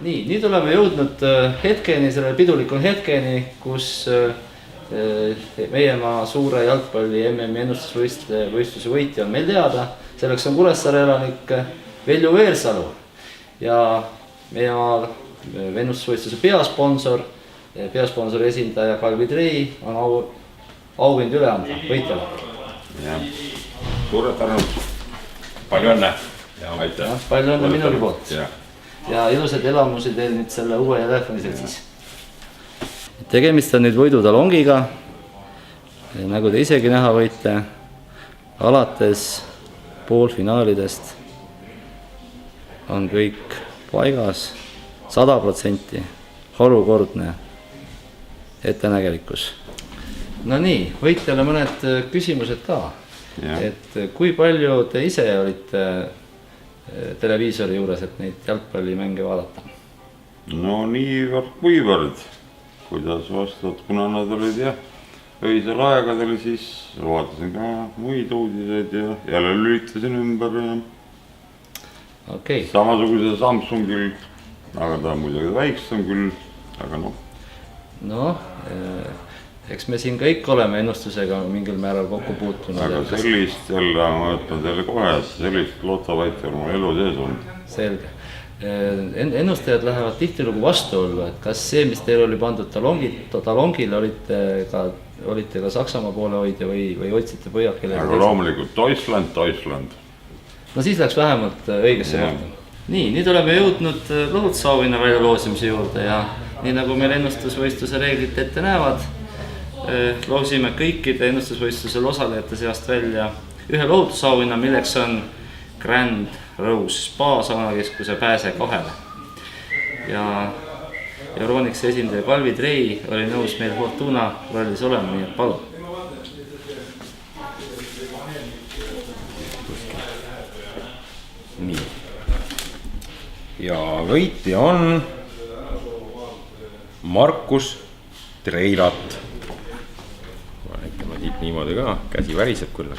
Nii, nüüd oleme jõudnud hetkeni, selle pidulikul hetkeni, kus meie maa suure jalgpalli MM ennustusvõistluse võitja on meil teada. Selleks on Kuressaare elanik Veljo Veersalu ja meie maa ennustusvõistluse peasponsori esindaja Kalvi Trei on auhind üle anda võitjale. Suured tänud. Palju õnne. Palju õnne minuli poolt. Ja ilusad elamusi teil nüüd selle uue telefoniseltsis. Tegemist on nüüd võidutalongiga, nagu te isegi näha võite, alates poolfinaalidest on kõik paigas, 100% harukordne ettenägelikkus. No nii, võitjale mõned küsimused ka, et kui palju te ise olite televiisori juures, et neid jalgpallimänge vaadata? No niivõrd kuivõrd, kuidas vastad, kuna nad olid öisel aegadel, siis vaatasin ka muid uudiseid ja jälle lülitasin ümber ja samasuguse Samsungil, aga ta on muidugi väiksem küll, aga eks me siin kõik oleme ennustusega mingil määral kokku puutunud. Aga sellist jälle, ma ütlen teile kohe, et sellist lotovõitja on mu elu sees on. Selge. Ennustajad lähevad tihtilugu vastuollu, et kas see, mis teil oli pandud talongile, olite ka Saksamaa poole hoidja või otsite põjakile? Aga loomulikult Deutschland. No siis läks vähemalt õigesse kohta. Nii, nüüd oleme jõudnud lohutusauhinna väljaloosimise juurde ja nii nagu meil ennustusvõistluse reeglid ette näevad, loosime kõikide ennustusvõistlusel osalejate seast välja ühe lohutusauhinna, milleks on Grand Rose Spa saunakeskuse pääse 2. Ja Euronixi esindaja Kalvi Trei oli nõus meil Fortuna rollis olema, nii et palun. Nii. Ja võitja on Markus Treilat. Ma niimoodi ka, käsi väriseb küll.